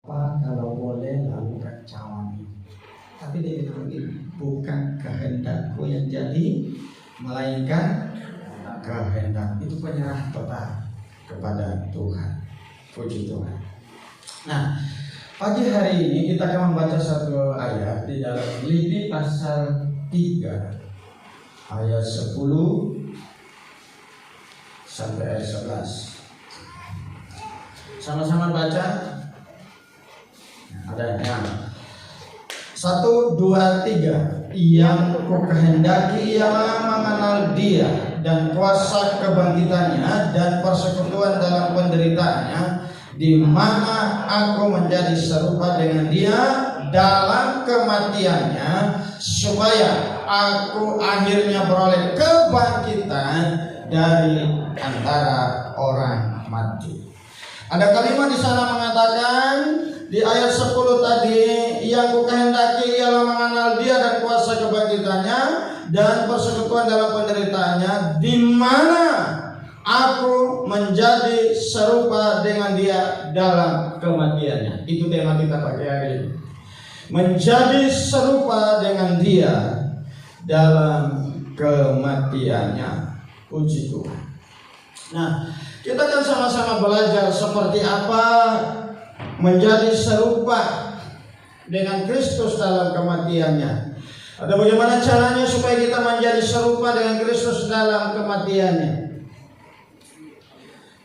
Apa kalau boleh lakukan cawan ini? Tapi dia bilang begini, bukan kehendakku yang jadi, melainkan kehendak. Itu penyerah total kepada Tuhan. Puji Tuhan. Nah, pagi hari ini kita akan membaca satu ayat di dalam Filipi pasal 3 ayat 10 sampai ayat 11. Sama-sama baca. Ada yang 1, 2, 3. Yang ku kehendaki ialah mengenal Dia dan kuasa kebangkitannya dan persekutuan dalam penderitaannya, di mana aku menjadi serupa dengan Dia dalam kematiannya, supaya aku akhirnya beroleh kebangkitan dari antara orang mati. Ada kalimat di sana mengatakan di ayat 10 tadi, yang ku kehendaki ialah mengenal Dia dan kuasa kebangkitannya dan persekutuan dalam penderitaannya, di mana aku menjadi serupa dengan Dia dalam kematiannya. Itu tema kita pagi hari ini. Menjadi serupa dengan Dia dalam kematiannya. Puji Tuhan. Nah, kita akan sama-sama belajar seperti apa menjadi serupa dengan Kristus dalam kematiannya. Atau bagaimana caranya supaya kita menjadi serupa dengan Kristus dalam kematiannya.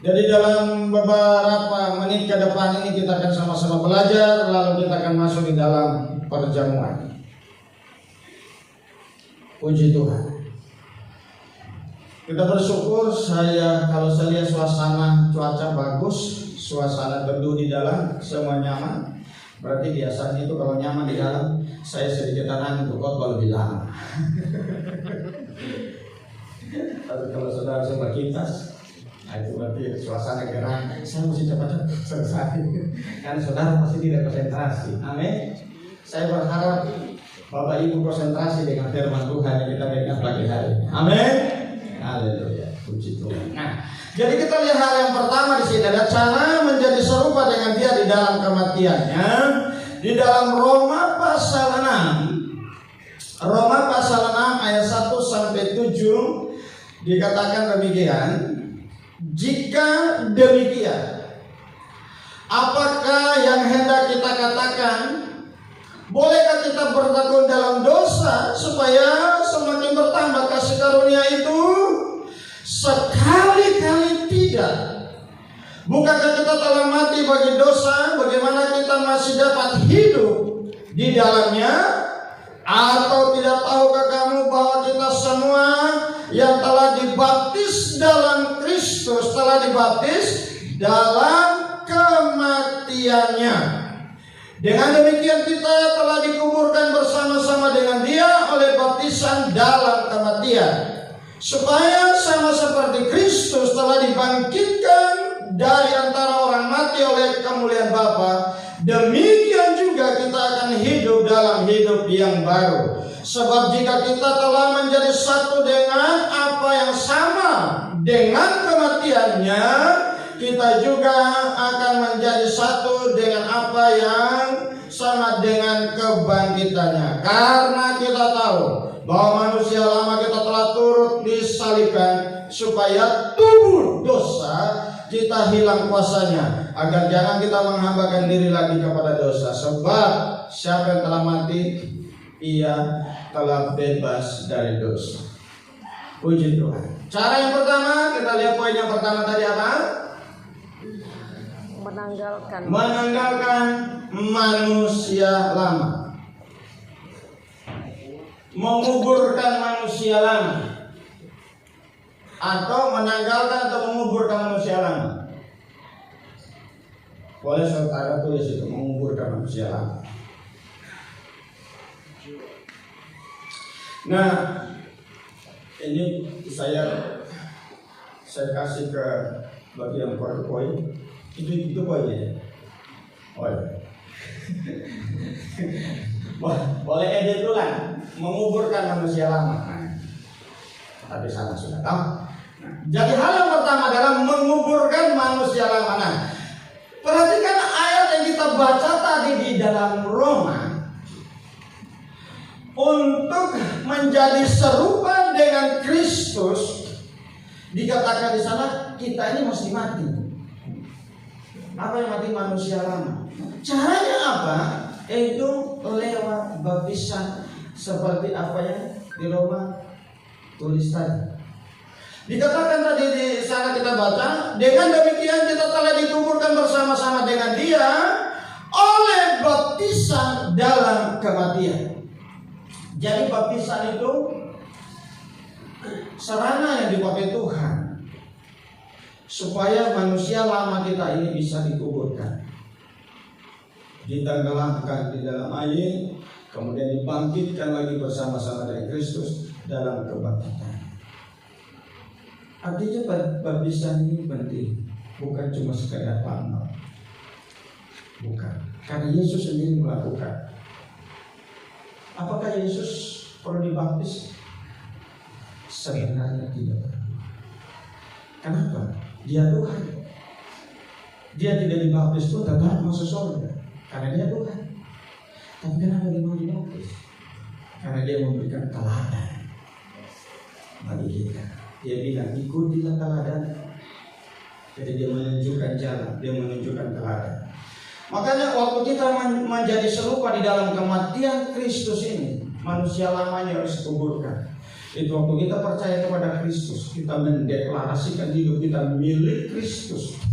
Jadi dalam beberapa menit ke depan ini kita akan sama-sama belajar, lalu kita akan masuk di dalam perjamuan. Puji Tuhan. Kita bersyukur kalau saya lihat suasana cuaca bagus, suasana teduh di dalam, semua nyaman. Berarti biasanya itu kalau nyaman di dalam, saya sedikit tenang untuk khotbah lebih lama. Tapi kalau saudara sempat kintas, itu berarti suasana gerang. Saya mesti cepat-cepat selesai. Kan saudara pasti tidak konsentrasi. Amin. Saya berharap Bapak Ibu konsentrasi dengan firman Tuhan yang kita dengar pagi hari. Amin. Haleluya, puji Tuhan. Nah, jadi kita lihat hal yang pertama di sini ada cara menjadi serupa dengan Dia di dalam kematiannya. Di dalam Roma pasal 6. Roma pasal 6 ayat 1 sampai 7 dikatakan demikian. Jika demikian, apakah yang hendak kita katakan? Bolehkah kita bertekun dalam dosa supaya semakin bertambah kasih karunia itu? Sekali-kali tidak. Bukankah kita telah mati bagi dosa? Bagaimana kita masih dapat hidup di dalamnya? Atau tidak tahukah kamu bahwa kita semua yang telah dibaptis dalam Kristus telah dibaptis dalam kematiannya? Dengan demikian kita telah dikuburkan bersama-sama dengan Dia oleh baptisan dalam kematian, supaya sama seperti Kristus telah dibangkitkan dari antara orang mati oleh kemuliaan Bapa, demikian juga kita akan hidup dalam hidup yang baru. Sebab jika kita telah menjadi satu dengan apa yang sama dengan kematiannya, kita juga akan menjadi satu dengan apa yang sama dengan kebangkitannya. Karena kita tahu bahwa manusia lama kita telah turut disalibkan, supaya tubuh dosa kita hilang kuasanya, agar jangan kita menghambakan diri lagi kepada dosa. Sebab siapa yang telah mati, ia telah bebas dari dosa. Puji Tuhan. Cara yang pertama, kita lihat poin yang pertama tadi apa? Menanggalkan manusia lama. Menguburkan manusia lama. Atau menanggalkan atau menguburkan manusia lama. Boleh saudara tulis itu, menguburkan manusia lama. Nah, ini saya kasih ke bagian poin. Itu poinnya. Oh ya. Boleh edit ulang. Menguburkan manusia lama. Tapi sama sudah tahu. Jadi hal yang pertama adalah menguburkan manusia lama. Nah, perhatikan ayat yang kita baca menjadi serupa dengan Kristus, dikatakan di sana kita ini mesti mati. Apa yang mati? Manusia lama. Caranya apa? Itu lewat baptisan seperti apa yang di Roma tulis tadi. Dikatakan tadi di sana kita baca, dengan demikian kita telah dikuburkan bersama-sama dengan Dia oleh baptisan dalam kematian. Jadi baptisan itu sarana yang dipakai Tuhan supaya manusia lama kita ini bisa dikuburkan, ditenggelamkan di dalam air, kemudian dibangkitkan lagi bersama-sama dengan Kristus dalam kebangkitan. Artinya baptisan ini penting, bukan cuma sekedar pamor, bukan. Karena Yesus sendiri melakukan. Apakah Yesus perlu dibaptis? Sebenarnya tidak perlu. Kenapa? Dia Tuhan. Dia tidak dibaptis pun tetap masuk surga, karena Dia Tuhan. Tapi kenapa Dia mau dibaptis? Karena Dia memberikan teladan bagi kita. Dia bilang ikutilah teladan. Jadi Dia menunjukkan jalan, Dia menunjukkan teladan. Makanya waktu kita menjadi serupa di dalam kematian Kristus ini, manusia lamanya harus dikuburkan. Itu waktu kita percaya kepada Kristus, kita mendeklarasikan hidup kita milik Kristus,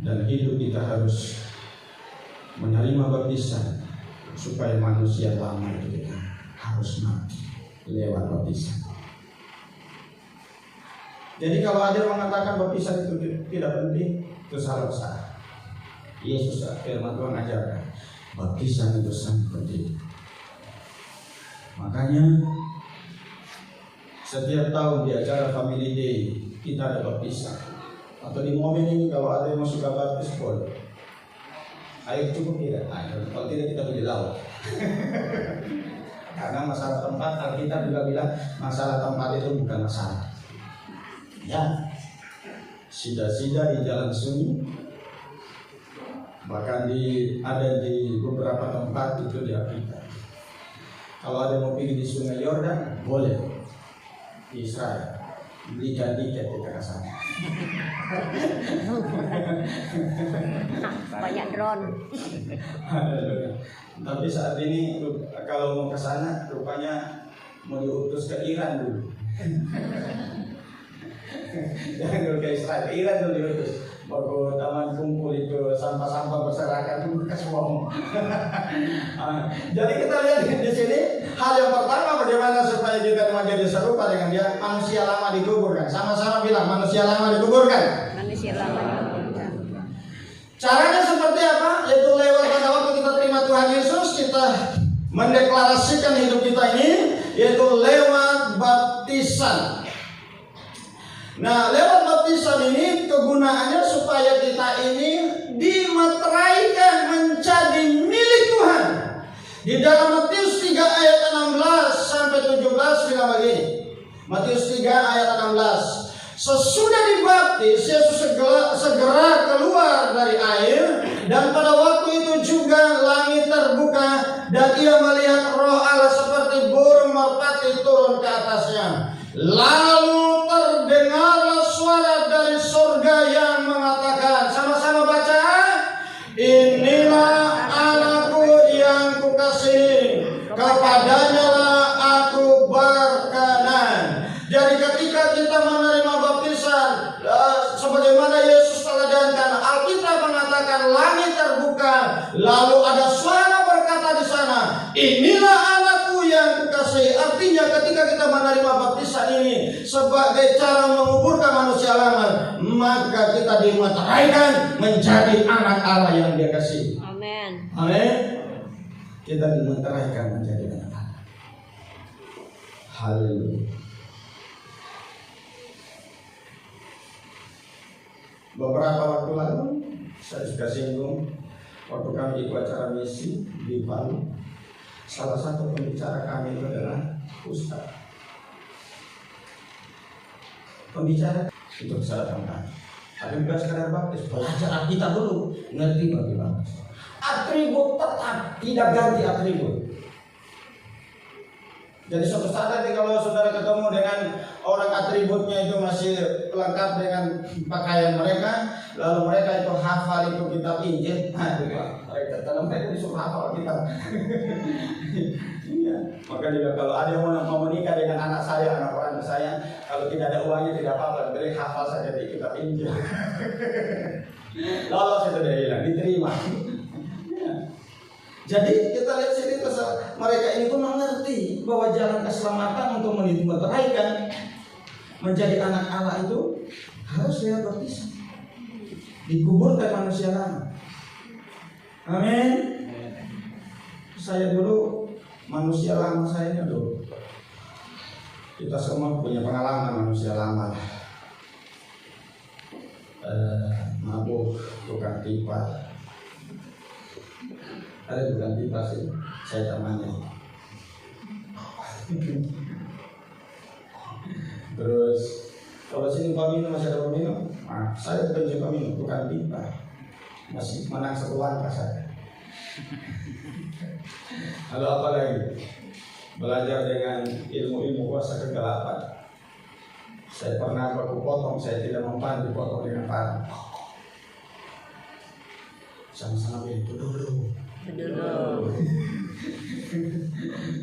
dan hidup kita harus menerima baptisan supaya manusia lama itu kita harus mati lewat baptisan. Jadi kalau ada yang mengatakan baptisan itu tidak penting, itu salah besar. Yesus firman Tuhan ajarkan baptisan itu sangat penting. Makanya setiap tahun di acara Family Day kita ada baptisan. Atau di momen ini kalau ada yang mau suka baptis boleh. Air cukup tidak? Kalau tidak kita pergi laut. Karena masalah tempat, Alkitab juga bilang masalah tempat itu bukan masalah. Ya, sida-sida di jalan sunyi, bahkan ada di beberapa tempat itu di Afrika. Kalau ada yang mau pergi di Sungai Yordan, boleh. Di Israel, belikan tiket kita ke sana. Banyak drone. Tapi saat ini kalau mau ke sana, rupanya mau diutus ke Iran dulu. Jangan dulu ke Israel, ke Iran dulu diutus. Baru taman kumpul itu sampah-sampah berserakan ke semua. Jadi kita lihat di sini hal yang pertama bagaimana supaya kita menjadi serupa dengan Dia, manusia lama dikuburkan. Sama-sama bilang manusia lama dikuburkan. Manusia lama dikuburkan. Caranya seperti apa? Yaitu lewat pada waktu kita terima Tuhan Yesus, kita mendeklarasikan hidup kita ini, yaitu lewat baptisan. Nah, lewat baptisan ini kegunaannya supaya kita ini dimeteraikan menjadi milik Tuhan. Di dalam Matius 3 ayat 16 sampai 17 bilang begini. Matius 3 ayat 16. Sesudah dibaptis, Yesus segera keluar dari air, dan pada waktu itu juga langit terbuka dan Ia melihat Roh Allah seperti burung merpati turun ke atasnya. Lalu terdengarlah suara dari surga yang mengatakan, sama-sama baca, inilah anakku yang kukasihi, kepadanya lah aku berkenan. Jadi ketika kita menerima baptisan, sebagaimana Yesus teladankan, Alkitab mengatakan langit terbuka, lalu ada suara berkata di sana, inilah anakku yang kukasihi. Artinya ketika kita menerima baptisan ini sebagai cara menguburkan manusia lama, maka kita dimeteraikan menjadi anak Allah yang Dia kasih. Amin. Amin. Kita dimeteraikan menjadi anak Allah. Haleluya. Beberapa waktu lalu saya sudah singgung waktu kami ikut acara misi di Palu. Salah satu pembicara kami itu adalah Ustaz. Pembicara itu saya datang. Tapi bukan sekadar baptis, belajar Alkitab dulu, ngerti bagi baptis. Atribut tetap, tidak ganti atribut. Jadi suatu saat nanti kalau saudara ketemu dengan orang atributnya itu masih lengkap dengan pakaian mereka, lalu mereka itu hafal itu kitab Injil, kalau mereka disuruh hafal kitab. Iya. Maka juga kalau ada yang mau menikah dengan anak saya, anak orang saya, kalau tidak ada uangnya tidak apa-apa, beri hafal saja di kitab Injil. Lolos itu dia bilang, diterima. Jadi kita lihat sini mereka ini pun mengerti bahwa jalan keselamatan untuk menuju kebaikan menjadi anak Allah itu harus lewat baptisan, dikuburkan manusia lama. Amin. Saya dulu manusia lama saya ini dulu. Kita semua punya pengalaman manusia lama. Mabuk, tukang tipa. Ada bukan tiba sih, saya temannya. Terus kalau sini pamino masih ada pamino, saya bukan juga pamino, bukan tiba, masih menang satu langkah saya. Lalu apa lagi? Belajar dengan ilmu-ilmu kuasa kegelapan. Saya pernah baku potong, saya tidak mempan dipotong dengan parang. Sama-sama begitu dulu.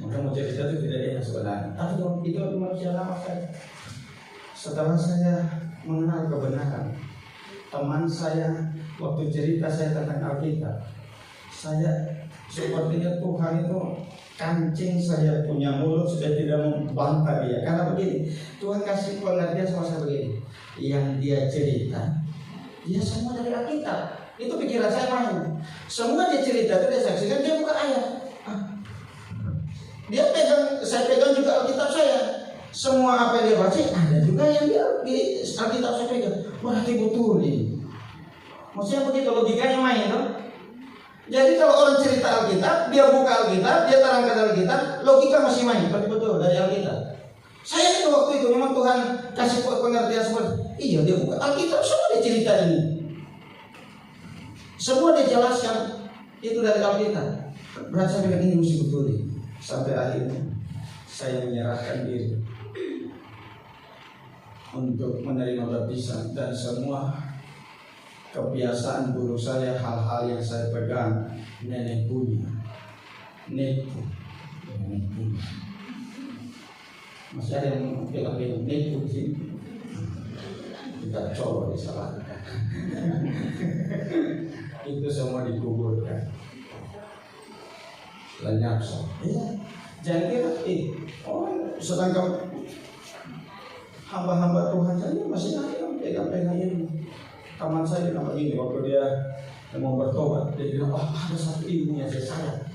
Maka mau jadi satu tidak enak sebenarnya. Tapi itu manusia lama saya. Setelah saya mengenal kebenaran, teman saya waktu cerita saya tentang Alkitab, saya sepertinya Tuhan itu kancing saya punya mulut supaya tidak membantah dia. Karena begini, Tuhan kasih pengertian sama saya begini, yang dia cerita, dia semua dari Alkitab. Itu pikiran saya main. Semua dia cerita itu dia saksikan, dia bukan ayat. Dia pegang, saya pegang juga Alkitab saya. Semua apa yang dia baca ada juga yang dia di Alkitab saya pegang. Berarti betul ini. Maksudnya begitu logikanya main, no? Jadi kalau orang cerita Alkitab, dia buka Alkitab, dia terangkan Alkitab, logika masih main. Berarti betul dari Alkitab. Saya itu waktu itu memang Tuhan kasih pengertian seperti, iya dia buka Alkitab, semua dia cerita ini. Semua dia jelaskan itu dari Alkitab. Berarti saya bilang ini mesti betul nih. Sampai akhirnya saya menyerahkan diri untuk menerima baptisan, dan semua kebiasaan buruk saya, hal-hal yang saya pegang nenek punya, nenek punya. Masih ada yang bilang nenek sih, kita coba disalahkan. Itu semua dikuburkan. Lenyap so. Iya. Jangan kira, sedangkan hamba-hamba Tuhan saja masih ada yang pegang-pegang ini. Teman saya bilang begini, waktu dia mau bertobat, dia bilang, ada satu ilmu yang saya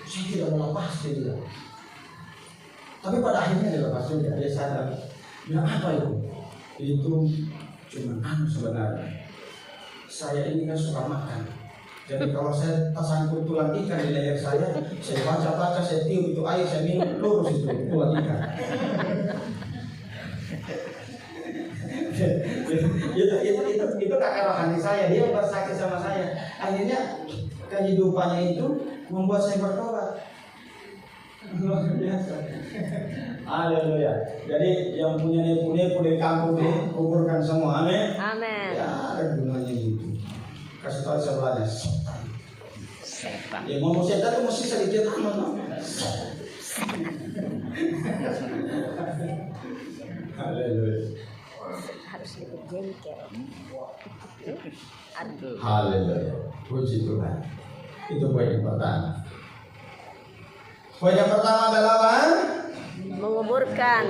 tidak mau lepas, dia bilang. Tapi pada akhirnya dia lepas juga, dia sadar. Bilang, apa itu? Itu cuma sebenarnya. Saya ini kan suka makan. Jadi kalau saya tersangkut tulang ikan di leher saya baca-baca, saya tiup itu air, saya minum lurus itu tulang ikan. itu kakak rohani saya, dia bersakit sama saya. Akhirnya kehidupannya itu membuat saya bertobat. Luar biasa. Haleluya. Jadi yang punya nepu-nepu di kampung ini kuburkan semua. Amin. Amin. Ya ada gunanya itu. Kasih tahu sebelahnya setan. Ya ngomong setan itu mesti sedikit amat, no? Haleluya. Harus lebih jengkel. Haleluya. Puji Tuhan. Itu poin yang pertama. Poin yang pertama adalah apa? Menguburkan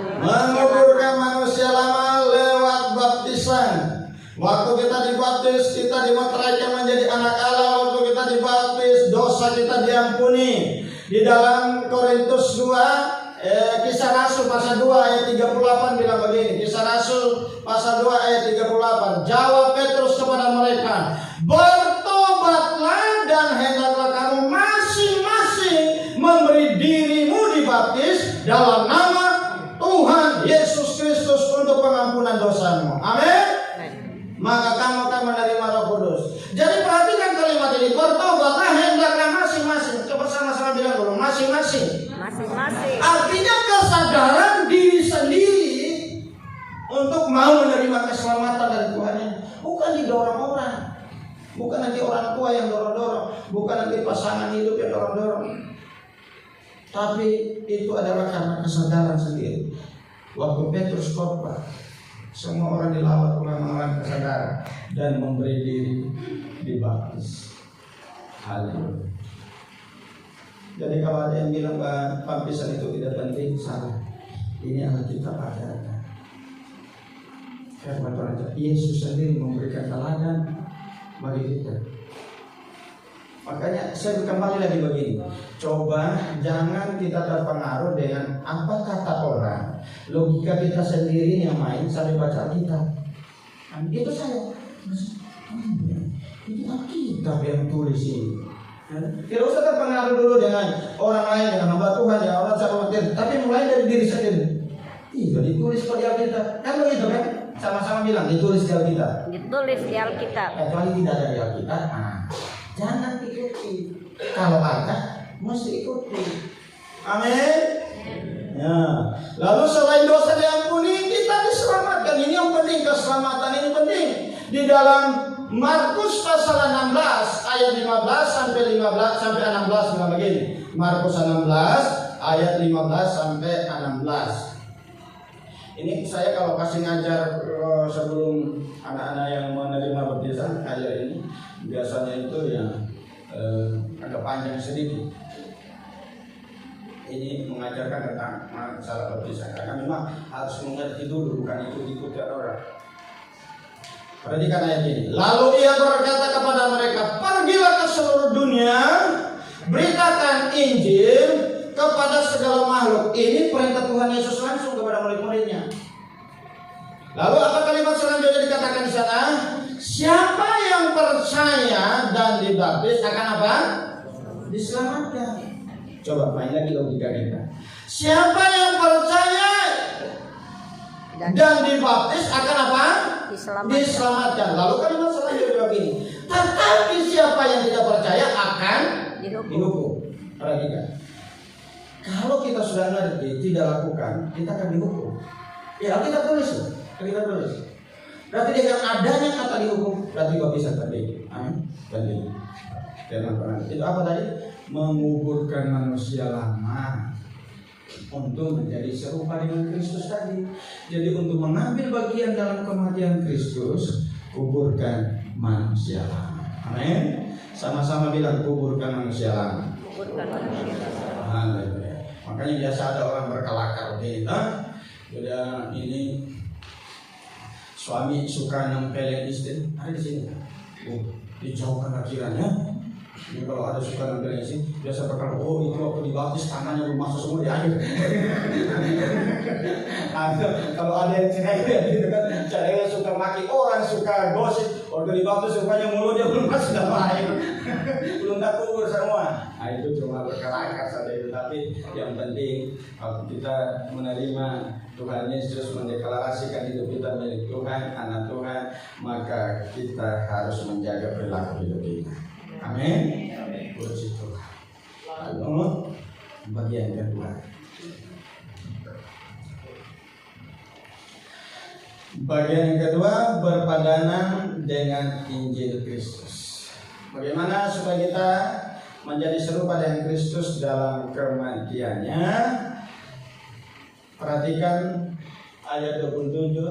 manusia lama lewat baptisan. Waktu kita dibaptis, kita dimeteraikan menjadi anak Allah. Waktu kita dibaptis, dosa kita diampuni. Di dalam Korintus 2, Kisah Rasul pasal 2 ayat 38 bilang begini. Kisah Rasul pasal 2 ayat 38. Jawab Petrus kepada mereka, bertobatlah dan hendaklah kamu masing-masing memberi dirimu dibaptis dalam nama Tuhan Yesus Kristus untuk pengampunan dosamu. Amin. Maka kamu akan menerima Roh Kudus. Jadi perhatikan kalimat ini, bertobatlah hendaklah masing-masing. Coba sama-sama bilang dulu, masing-masing. masing-masing. Artinya bukan nanti pasangan hidup yang dorong-dorong. Tapi itu adalah karena kesadaran sendiri. Waktu Petrus khotbah, semua orang di laut mengalami kesadaran dan memberi diri dibaptis. Haleluya. Jadi kalau ada yang bilang bahwa baptisan itu tidak penting, salah. Ini Alkitab ajarkan. Firman Tuhan, Yesus sendiri memberikan teladan bagi kita. Makanya saya kembali lagi begini. Coba jangan kita terpengaruh dengan apa kata orang. Logika kita sendiri yang main sampai baca Alkitab. Itu saya. Ini Alkitab yang tulis ini. Tidak usah terpengaruh dulu dengan orang lain, dengan hamba Tuhan, ya orang khawatir. Tapi mulai dari diri sendiri. Itu ditulis di Alkitab. Kan begitu kan? Sama-sama bilang ditulis di Alkitab. Ditulis di Alkitab. Kecuali tidak ada di Alkitab, jangan ikuti. Kalau ada, mesti ikuti. Amin. Ya. Lalu selain dosa diampuni, kita diselamatkan. Ini yang penting, keselamatan ini penting. Di dalam Markus pasal 16 ayat 15 sampai 16 bilang begini. Markus 16 ayat 15 sampai 16. Ini saya kalau kasih ngajar sebelum anak-anak yang menerima baptisan, ajar ini biasanya itu yang agak panjang sedikit. Ini mengajarkan tentang masalah baptisan, karena memang harus mengerti dulu, bukan ikut-ikut orang. Perhatikan ayat ini. Lalu ia berkata kepada mereka, pergilah ke seluruh dunia, beritakan Injil kepada segala makhluk. Ini perintah Tuhan Yesus langsung kepada murid-muridnya. Lalu apa kalimat selanjutnya dikatakan di sana? Siapa yang percaya dan dibaptis akan apa? Diselamatkan. Coba main lagi logika kita. Siapa yang percaya dan dibaptis akan apa? Diselamatkan. Lalu kalimat selanjutnya begini. Tetapi siapa yang tidak percaya akan dihukum. Perhatikan. Kalau kita sudah ngerti, tidak lakukan, kita akan dihukum. Ya, kita tulis. Kita tulis. Berarti dengan adanya kata dihukum, berarti baptisan tadi. Amin. Tadi. Itu apa tadi? Menguburkan manusia lama untuk menjadi serupa dengan Kristus tadi. Jadi untuk mengambil bagian dalam kematian Kristus, kuburkan manusia lama. Amin. Sama-sama bilang kuburkan manusia lama. Kuburkan manusia lama. Haleluya. Makanya biasa ada orang berkelakar kita. Udah ini suami suka nempelin istri, ada di sini. Dijauhkan kiranya. Ini kalau ada suka nempelin istri, biasa berkata, oh itu waktu dibaptis tangannya belum masuk semua di air. Kalau ada yang cerai gitu kan, cerai suka maki orang, suka gosip, waktu dibaptis rupanya mulutnya belum masuk dalam air, belum tak kubur semua. Nah itu cuma berkelakar saja itu, tapi yang penting kalau kita menerima Tuhan Yesus, mendeklarasikan hidup kita milik Tuhan, anak Tuhan, maka kita harus menjaga perilaku hidup kita. Amin. Puji Tuhan. Lalu bagian kedua. Bagian yang kedua berpadanan dengan Injil Kristus. Bagaimana supaya kita menjadi serupa dengan Kristus dalam kematiannya? Perhatikan ayat 27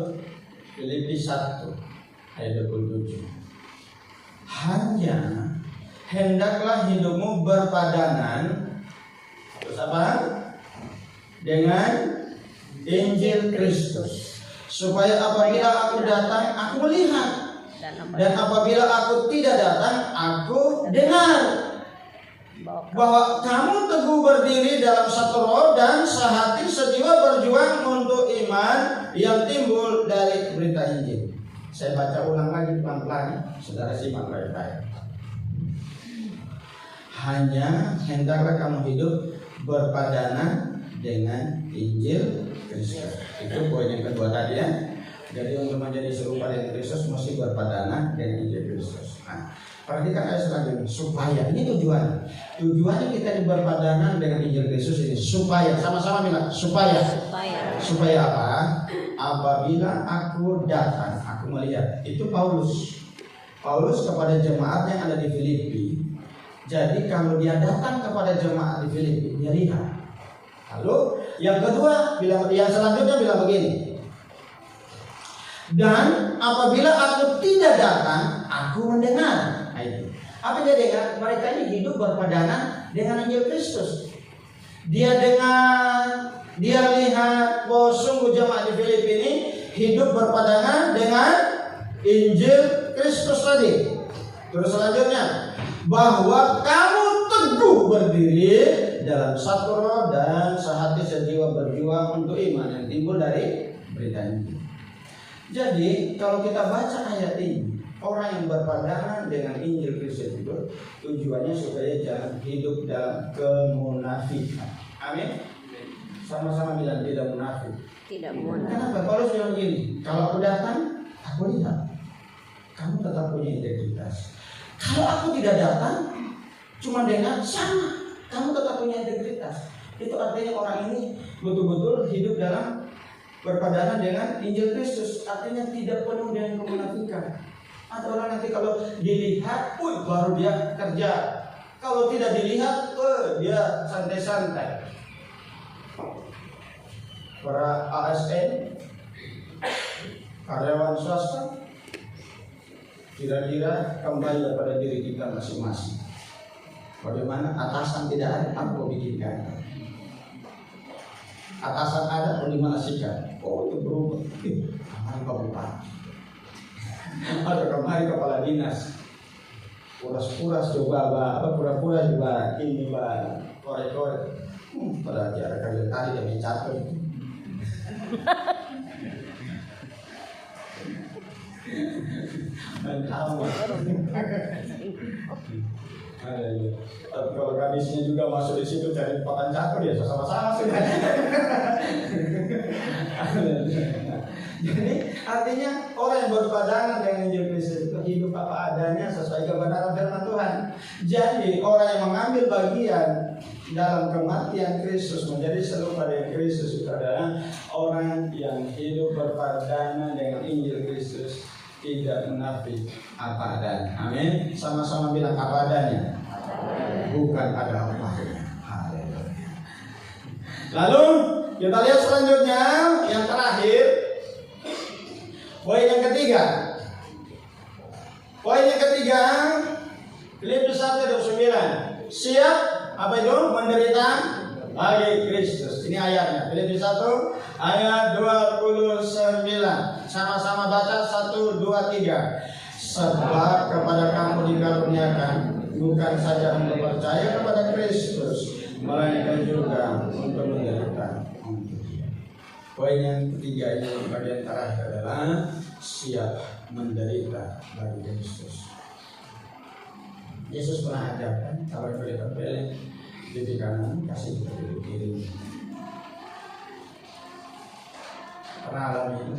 Filipi 1 ayat 27. Hanya hendaklah hidupmu berpadanan dengan Injil Kristus, supaya apabila aku datang aku melihat, dan apabila aku tidak datang aku dengar bahwa kamu teguh berdiri dalam satu roh dan sehati sejiwa berjuang untuk iman yang timbul dari berita Injil. Saya baca ulang lagi pelan-pelan, saudara simak baik-baik. Hanya hendaklah kamu hidup berpadanan dengan Injil Kristus. Itu poin yang kedua tadi ya. Jadi untuk menjadi serupa dengan Kristus mesti berpadanan dengan Injil Kristus. Nah, perhatikan ayat selanjutnya. Supaya, ini tujuannya. Tujuannya kita berpadanan dengan Injil Kristus ini supaya, sama-sama bilang supaya. Supaya apa? Apabila aku datang, aku melihat. Itu Paulus kepada jemaat yang ada di Filipi. Jadi kalau dia datang kepada jemaat di Filipi, dia lihat. Lalu yang kedua, yang selanjutnya bilang begini. Dan apabila aku tidak datang, aku mendengar. Nah, itu. Apa dia dengar? Mereka ini hidup berpadanan dengan Injil Kristus. Dia dengar, dia lihat bahwa sungguh jemaat di Filipi ini hidup berpadanan dengan Injil Kristus tadi. Terus selanjutnya, bahwa kamu teguh berdiri dalam satu roh dan sehati sejiwa berjuang untuk iman yang timbul dari berita ini. Jadi kalau kita baca ayat ini, orang yang berpadangan dengan Injil Kristus itu tujuannya supaya jangan hidup dalam kemunafikan. Amin. Sama-sama bilang tidak munafik. Tidak munafik. Kenapa? Paulus bilang begini, kalau aku datang, aku lihat kamu tetap punya integritas. Kalau aku tidak datang, cuma dengar, sama, kamu tetap punya integritas. Itu artinya orang ini betul-betul hidup dalam berpadanan dengan Injil Kristus. Artinya tidak penuh dengan kemunafikan. Ada orang nanti kalau dilihat, baru dia kerja. Kalau tidak dilihat, dia santai-santai. Para ASN, karyawan swasta, kira-kira kembali kepada diri kita masing-masing. Bagaimana atasan tidak ada, apa bikinkan? Atasan ada, bagaimana sikap? Oh, itu berubah. Kemarin kabupaten, atau kemarin kepala dinas, puras-puras coba, pura-pura coba, ini korek-korek. Pada acara kalian tadi yang mencapai. Kalau gadisnya juga masuk di situ cari pakan cakur ya sama-sama sudah. Jadi artinya orang yang berpadangan dengan Injil Kristus itu hidup apa adanya sesuai kebenaran firman Tuhan. Jadi orang yang mengambil bagian dalam kematian Kristus menjadi serupa dengan Kristus itu adalah orang yang hidup berpadangan dengan Injil Kristus, tidak munafik, apa adanya. Amin. Sama-sama bilang apa adanya, bukan ada upahnya. Haleluya. Lalu kita lihat selanjutnya yang terakhir, poin yang ketiga. Poin yang ketiga, Filipi 1:29. Siap apa itu? Menderita bagi Kristus. Ini ayatnya. Filipi 1 ayat 29. Sama-sama baca 1, 2, 3. Sebab kepada kamu dikaruniakan bukan saja untuk percaya kepada Kristus, melainkan juga untuk menderita untuk Dia. Poin yang ketiga ini bagian terakhir adalah siap menderita bagi Kristus. Yesus pernah ajarkan kalau kita pilih di kanan, kasih kita di kiri. Pernah alami itu?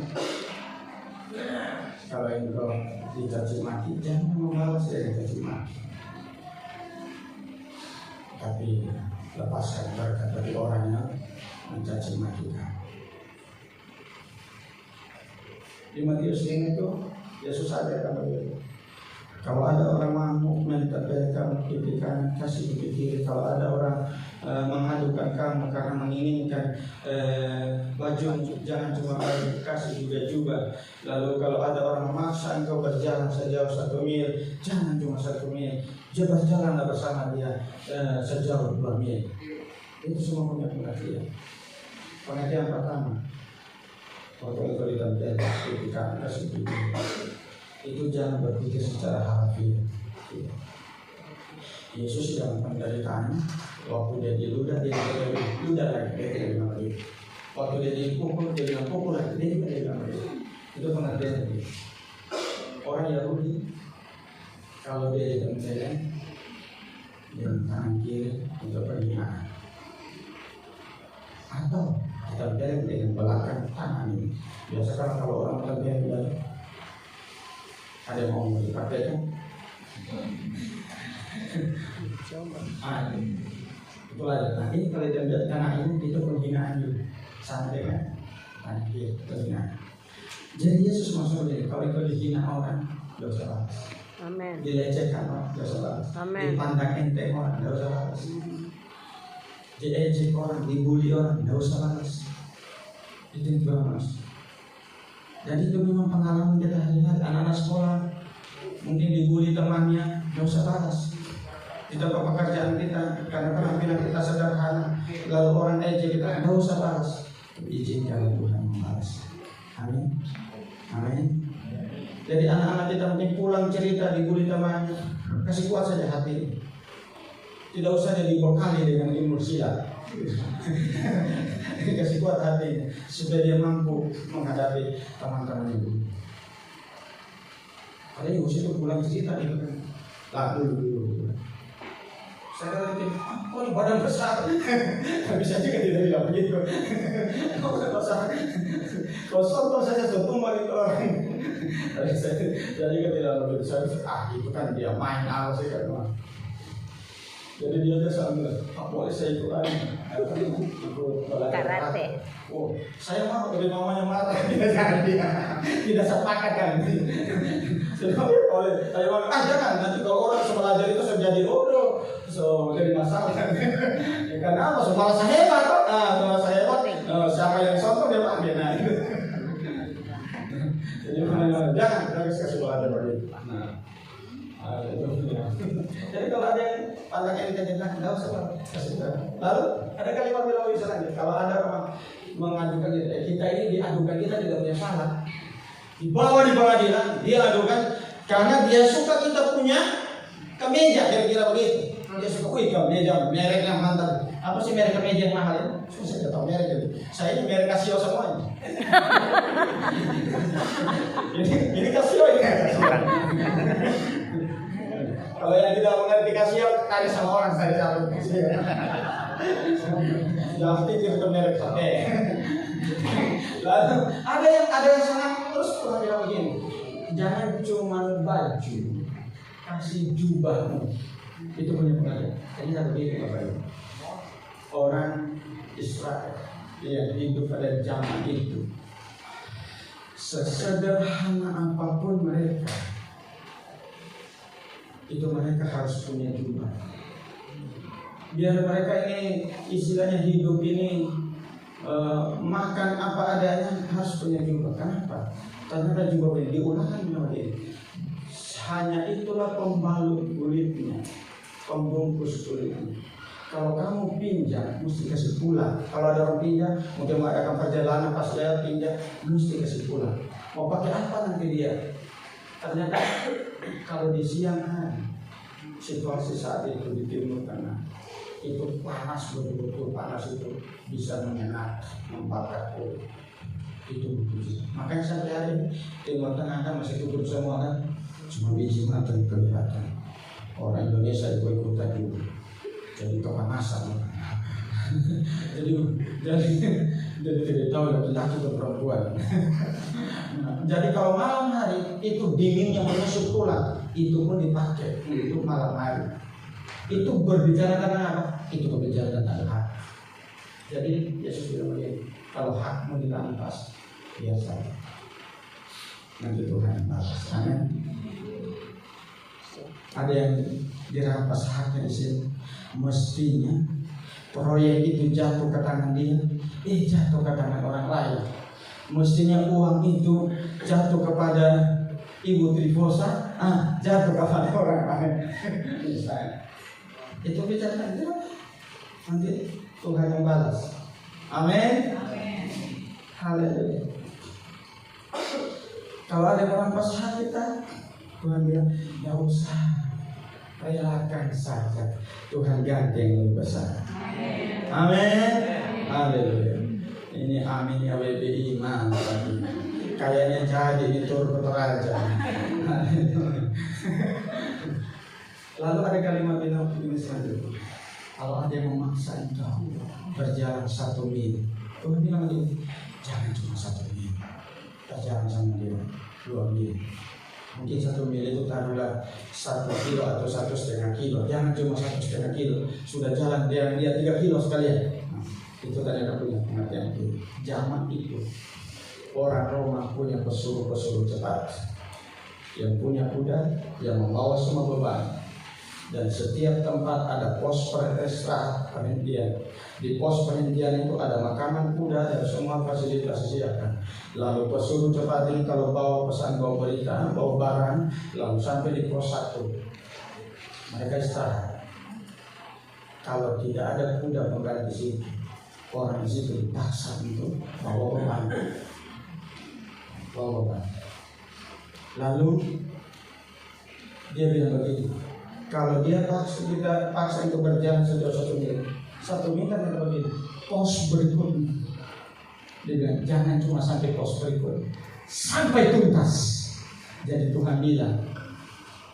Kalau engkau dicaci maki, jangan membalas dari caci maki, tapi lepaskan berkat dari orang yang mencaci maki kamu. Di Matius ini itu Yesus ajarkan begitu. Kalau ada orang mampu minta dari kamu pipi kanan, kasih pipi kiri. Kalau ada orang menghadukan kamu karena menginginkan baju, jangan cuma baju, kasih juga jubah. Lalu kalau ada orang memaksa engkau berjalan sejauh 1 mil, jangan cuma 1 mil, berjalanlah bersama dia sejauh 2 mil. Itu semua punya pengertian. Pengertian pertama, waktu itu ditempel pipi kanan, kasih pipi kiri. Itu jangan berpikir secara harfiah. Yesus dalam penderitaan, waktu dia diludah, dia diludah lagi, dia bilang lagi. Waktu dia dipukul, dia bilang pukul lagi, dia bilang lagi. Itu pengertian dia. Orang Yahudi, kalau dia ditempelin dengan tangan kiri untuk penghinaan, atau ditempelin dengan belakang tangan ini. Biasakan kalau orang tempelin dari ada yang mau dipraktekkan? Itulah nah ini kalau diambil tanah ini itu penghinaan juga sama dengan tanah kiri penghinaan. Jadi Yesus maksudnya kalau itu dihina orang dosa balas. Amin. Dilecehkan orang, nggak usah balas. Amin. Dipandang enteng orang, nggak usah balas. Diejek orang, dibully orang, nggak usah balas. Itu yang balas. Jadi itu memang pengalaman kita lihat anak-anak sekolah mungkin dibully temannya, nggak usah balas. Di tempat pekerjaan kita, karena penampilan kita sederhana, lalu orang ejek kita, nggak usah balas. Izinkan Tuhan membalas. Amin. Amin. Jadi anak-anak kita mungkin pulang cerita dibully temannya, kasih kuat saja hati. Tidak usah jadi bekali dengan ilmu silat. Kasih kuat hati supaya dia mampu menghadapi teman-teman itu. Ada yang usia itu pulang cerita itu kan. Dulu. Saya kata, kok ini badan besar? Bisa juga tidak bilang begitu. Kok badan besar? Kalau sombong saja tumbal itu orang. Jadi kan tidak lebih besar. Itu kan dia main alas sih kan. Jadi dia sambil, boleh saya ikut lagi. Karate. Oh, saya mau dari mamanya marah. Tidak sepakat kan. Oleh saya bilang, jangan nanti kalau orang belajar itu saya jadi bodoh, jadi masalah. Ya kan apa? Merasa hebat, merasa hebat. Siapa yang sombong dia panggil. Nah, jadi jangan kasih belajar begitu. Jadi kalau ada yang pandang yang kita nggak usah kasih. Lalu ada kalimat bilang bisa lagi. Kalau ada orang mengadukan kita ini diadukan kita tidak punya salah, dibawa di pengadilan, dia adukan karena dia suka kita punya kemeja, kira-kira begitu. Dia suka, kemeja merek yang mantap. Apa sih merek kemeja yang mahal itu? Saya tidak tahu merek itu. Saya ini merek Casio semuanya. ini Casio ini. Kalau yang tidak mengerti Casio, tanya sama orang saya selalu. Jangan pikir itu merek pakai. Lalu ada yang sangat terus pernah bilang begini. Jangan cuma baju, kasih jubahmu. Itu punya pengaruh. Ini satu begini Bapak Ibu. Orang Israel yang hidup pada zaman itu, sesederhana apapun mereka, itu mereka harus punya jubah. Biar mereka ini istilahnya hidup ini makan apa adanya harus punya jubah. Kenapa? Karena jubah ini diulangkan ini. Hanya itulah pembalut kulitnya, pembungkus kulitnya. Kalau kamu pinjam, mesti kasih pulang. Kalau ada orang pinjam, mungkin mengadakan perjalanan pas lewat pinjam, mesti kasih pulang. Mau pakai apa nanti dia? Ternyata kalau di siang hari, situasi saat itu di Timur Tengah, itu panas betul-betul, panas itu bisa menyengat, membakar kulit. Itu betul. Makanya sampai hari ini Timur Tengah kan masih tutup semua kan, cuma biji mata kelihatan. Orang Indonesia ikut-ikutan juga. Jadi kepanasan. jadi tidak tahu laki-laki atau perempuan. Jadi kalau malam hari itu dinginnya menusuk tulang, itu pun dipakai untuk malam hari. Itu berbicara tentang apa? Itu berbicara tentang hak. Jadi Yesus bilang begini, kalau hakmu dirampas, biasa. Nanti Tuhan balas. Amin. Ada yang dirampas haknya di sini. Mestinya proyek itu jatuh ke tangan dia, jatuh ke tangan orang lain. Mestinya uang itu jatuh kepada Ibu Trifosa, jatuh kepada orang lain. Misalnya, itu bicara nanti Tuhan yang balas. Amin. Haleluya. Kalau ada orang pas kita, Tuhan bilang, nggak usah, relakan saja. Tuhan ganti yang lebih besar. Amin. Haleluya. Ini amin ya WB iman. Kayaknya jadi ditur ke Toraja. Lalu ada kalimat bilang ini selanjutnya. Kalau ada yang memaksa engkau berjalan 1 mil, Tuhan bilang begini, jangan cuma 1 mil, berjalan sama dia 2 mil. Mungkin 1 mil itu taruhlah 1 kilo atau 1,5 kilo. Jangan cuma 1,5 kilo. Sudah jalan dia 3 kilo sekalian. Itu tadi ada punya pengertian itu. Zaman itu orang Roma punya pesuruh-pesuruh cepat. yang punya kuda, yang membawa semua beban. Dan setiap tempat ada pos penghentian. Di pos penghentian itu ada makanan kuda dan semua fasilitas disediakan. Lalu pesuruh cepat ini kalau bawa pesan, bawa berita, bawa barang, lalu sampai di pos 1 mereka istirahat. Kalau tidak ada kuda pengganti situ, orang di situ dipaksa untuk bawa beban. Lalu dia bilang begini, kalau dia kita paksa untuk berjalan sejauh 1 mil, 1 mil kan begini, pos berikutnya. Dia bilang jangan cuma sampai pos berikut, sampai tuntas. Jadi Tuhan bilang,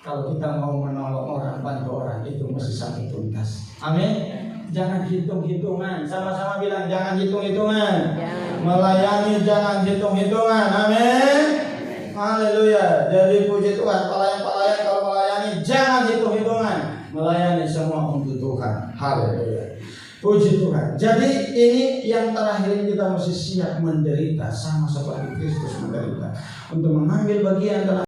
kalau kita mau menolong orang, bantu orang, itu mesti sampai tuntas. Amin. Jangan hitung-hitungan. Sama-sama bilang jangan hitung-hitungan. Melayani jangan hitung-hitungan. Amin. Haleluya. Jadi puji Tuhan, pelayan-pelayan kalau melayani jangan hitung-hitungan. Melayani semua untuk Tuhan. Haleluya. Puji Tuhan. Jadi ini yang terakhir ini kita mesti siap menderita sama seperti Kristus menderita untuk mengambil bagian dalam